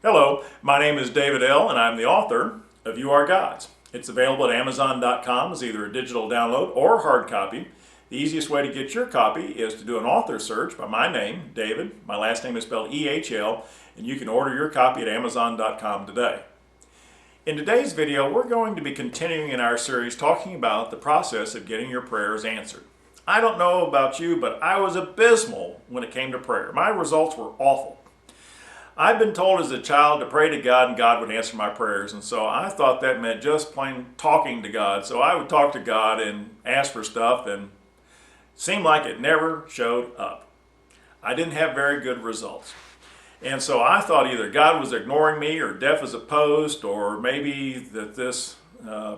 Hello, my name is David L. and I'm the author of Youare Guides. It's available at Amazon.com as either a digital download or a hard copy. The easiest way to get your copy is to do an author search by my name, David. My last name is spelled E-H-L, and you can order your copy at Amazon.com today. In today's video, we're going to be continuing in our series talking about the process of getting your prayers answered. I don't know about you, but I was abysmal when it came to prayer. My results were awful. I've been told as a child to pray to God and God would answer my prayers, and so I thought that meant just plain talking to God. So I would talk to God and ask for stuff, and it seemed like it never showed up. I didn't have very good results. And so I thought either God was ignoring me or deaf as a post, or maybe that this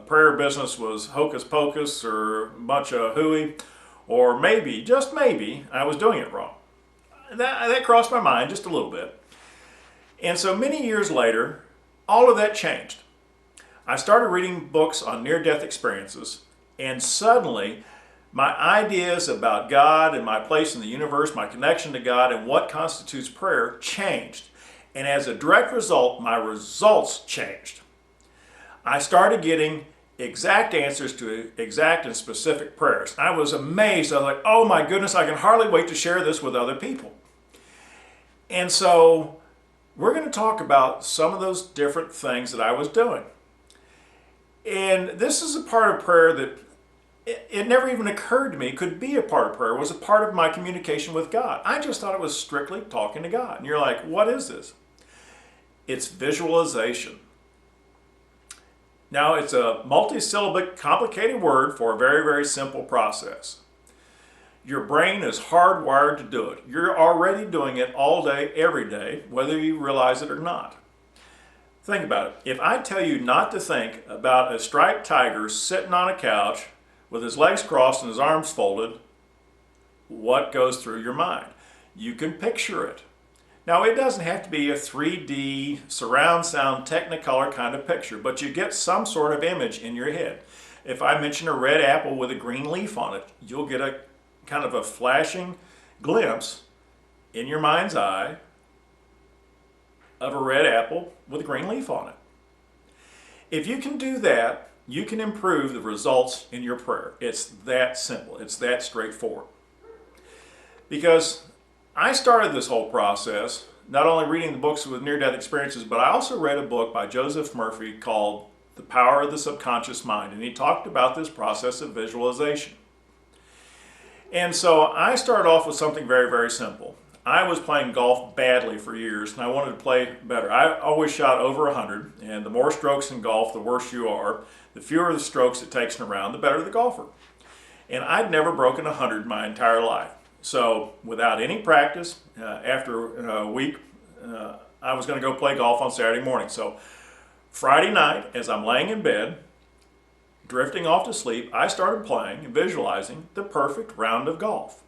prayer business was hocus pocus or a bunch of hooey, or maybe, just maybe, I was doing it wrong. That crossed my mind just a little bit. And so many years later, all of that changed. I started reading books on near-death experiences, and suddenly my ideas about God and my place in the universe, my connection to God, and what constitutes prayer changed. And as a direct result, my results changed. I started getting exact answers to exact and specific prayers. I was amazed. I was like, oh my goodness, I can hardly wait to share this with other people. And so we're going to talk about some of those different things that I was doing. And this is a part of prayer that it never even occurred to me could be a part of prayer. It was a part of my communication with God. I just thought it was strictly talking to God. And you're like, what is this? It's visualization. Now, it's a multi-syllabic, complicated word for a very, very simple process. Your brain is hardwired to do it. You're already doing it all day, every day, whether you realize it or not. Think about it. If I tell you not to think about a striped tiger sitting on a couch with his legs crossed and his arms folded, what goes through your mind? You can picture it. Now, it doesn't have to be a 3D surround sound Technicolor kind of picture, but you get some sort of image in your head. If I mention a red apple with a green leaf on it, you'll get a kind of a flashing glimpse in your mind's eye of a red apple with a green leaf on it. If you can do that, you can improve the results in your prayer. It's that simple. It's that straightforward. Because I started this whole process not only reading the books with near-death experiences, but I also read a book by Joseph Murphy called The Power of the Subconscious Mind, and he talked about this process of visualization. And so I started off with something very, very simple. I was playing golf badly for years, and I wanted to play better. I always shot over 100, and the more strokes in golf, the worse you are. The fewer the strokes it takes in a round, the better the golfer. And I'd never broken 100 my entire life. So without any practice, after a week, I was going to go play golf on Saturday morning. So Friday night, as I'm laying in bed, drifting off to sleep, I started playing and visualizing the perfect round of golf.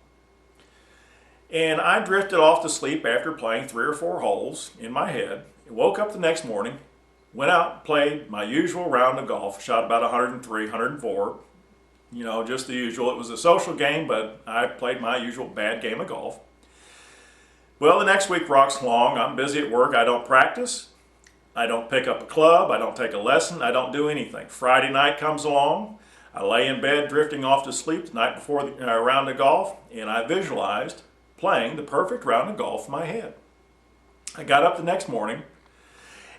And I drifted off to sleep after playing 3 or 4 holes in my head. Woke up the next morning, went out and played my usual round of golf, shot about 103, 104. You know, just the usual. It was a social game, but I played my usual bad game of golf. Well, the next week rocks along. I'm busy at work. I don't practice. I don't pick up a club, I don't take a lesson, I don't do anything. Friday night comes along, I lay in bed drifting off to sleep the night before the round of golf, and I visualized playing the perfect round of golf in my head. I got up the next morning,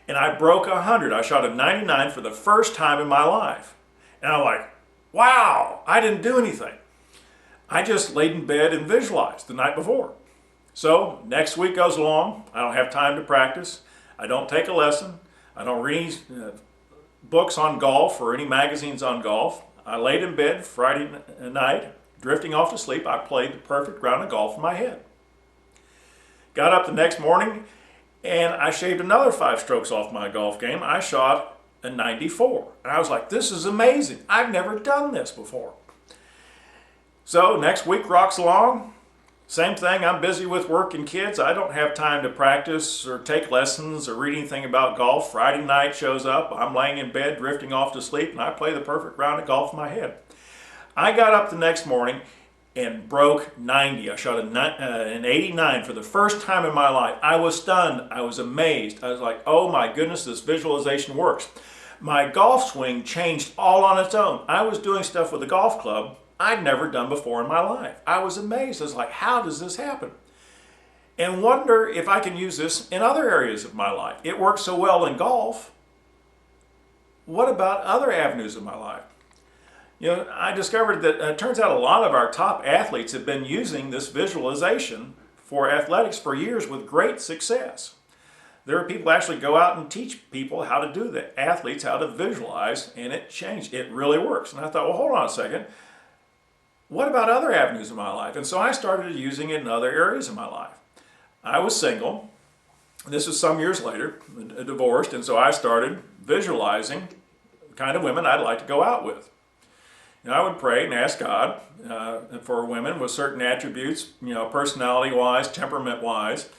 and I broke 100. I shot a 99 for the first time in my life. And I'm like, wow, I didn't do anything. I just laid in bed and visualized the night before. So next week goes along, I don't have time to practice. I don't take a lesson. I don't read books on golf or any magazines on golf. I laid in bed Friday night, drifting off to sleep. I played the perfect round of golf in my head. Got up the next morning, and I shaved another 5 strokes off my golf game. I shot a 94. And I was like, this is amazing. I've never done this before. So next week rocks along. Same thing, I'm busy with work and kids. I don't have time to practice or take lessons or read anything about golf. Friday night shows up, I'm laying in bed drifting off to sleep, and I play the perfect round of golf in my head. I got up the next morning and broke 90. I shot an 89 for the first time in my life. I was stunned. I was amazed. I was like, oh my goodness, this visualization works. My golf swing changed all on its own. I was doing stuff with a golf club I'd never done before in my life. I was amazed. I was like, how does this happen? And wonder if I can use this in other areas of my life. It works so well in golf. What about other avenues of my life? I discovered that it turns out a lot of our top athletes have been using this visualization for athletics for years with great success. There are people who actually go out and teach people how to do that, athletes how to visualize, and it changed. It really works. And I thought, well, hold on a second. What about other avenues of my life? And so I started using it in other areas of my life. I was single. This was some years later, divorced, and so I started visualizing the kind of women I'd like to go out with. I would pray and ask God for women with certain attributes, personality-wise, temperament-wise,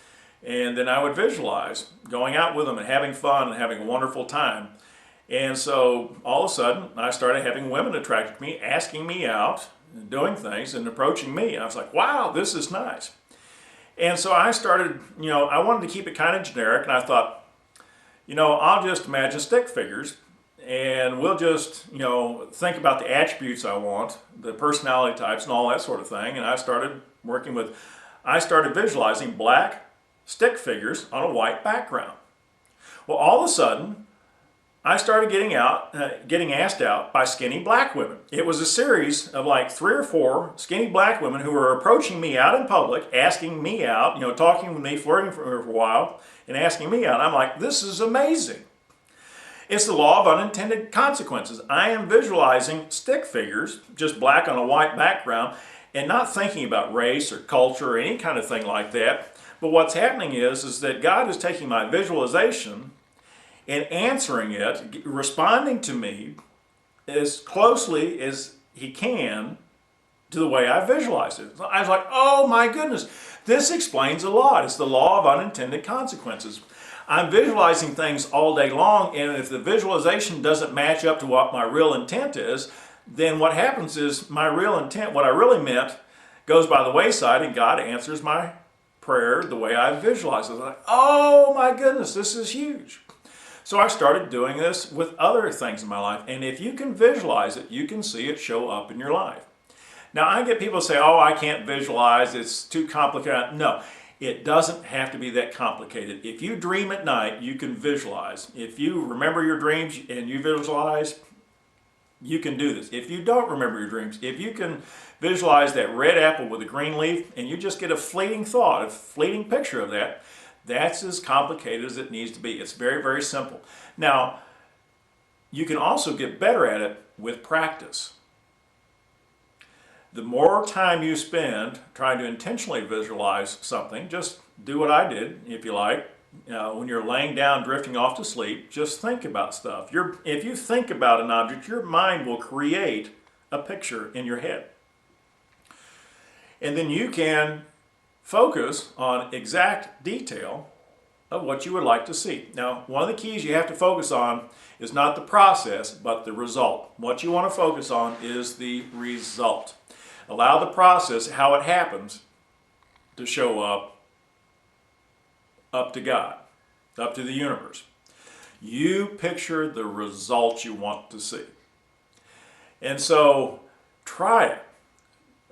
and then I would visualize going out with them and having fun and having a wonderful time. And so all of a sudden, I started having women attracted to me, asking me out, and doing things, and approaching me. And I was like, wow, this is nice. And so I started, I wanted to keep it kind of generic, and I thought, I'll just imagine stick figures, and we'll just, think about the attributes I want, the personality types and all that sort of thing. And I started visualizing black stick figures on a white background. Well, all of a sudden, I started getting asked out by skinny black women. It was a series of like 3 or 4 skinny black women who were approaching me out in public, asking me out, talking with me, flirting for a while, and asking me out. I'm like, this is amazing. It's the law of unintended consequences. I am visualizing stick figures, just black on a white background, and not thinking about race or culture or any kind of thing like that. But what's happening is that God is taking my visualization and answering it, responding to me as closely as He can to the way I visualized it. I was like, oh my goodness, this explains a lot. It's the law of unintended consequences. I'm visualizing things all day long, and if the visualization doesn't match up to what my real intent is, then what happens is my real intent, what I really meant, goes by the wayside, and God answers my prayer the way I visualized it. I was like, oh my goodness, this is huge. So I started doing this with other things in my life, and if you can visualize it, you can see it show up in your life. Now, I get people say, oh, I can't visualize, it's too complicated. No, it doesn't have to be that complicated. If you dream at night, you can visualize. If you remember your dreams and you visualize, you can do this. If you don't remember your dreams, if you can visualize that red apple with a green leaf and you just get a fleeting thought, a fleeting picture of that, that's as complicated as it needs to be. It's very, very simple. Now, you can also get better at it with practice. The more time you spend trying to intentionally visualize something, just do what I did, if you like. When you're laying down, drifting off to sleep, just think about stuff. If you think about an object, your mind will create a picture in your head. And then you can focus on exact detail of what you would like to see. Now, one of the keys you have to focus on is not the process, but the result. What you want to focus on is the result. Allow the process, how it happens, to show up to God, up to the universe. You picture the result you want to see. And so try it.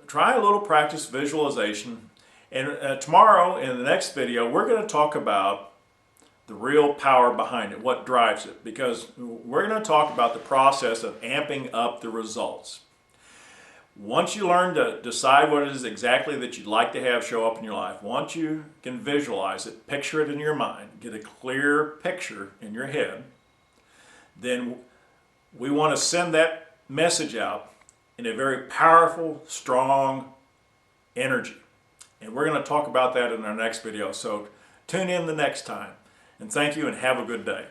Try a little practice visualization. And tomorrow in the next video, we're going to talk about the real power behind it, what drives it, because we're going to talk about the process of amping up the results. Once you learn to decide what it is exactly that you'd like to have show up in your life, once you can visualize it, picture it in your mind, get a clear picture in your head, then we want to send that message out in a very powerful, strong energy. And we're going to talk about that in our next video. So tune in the next time. And thank you and have a good day.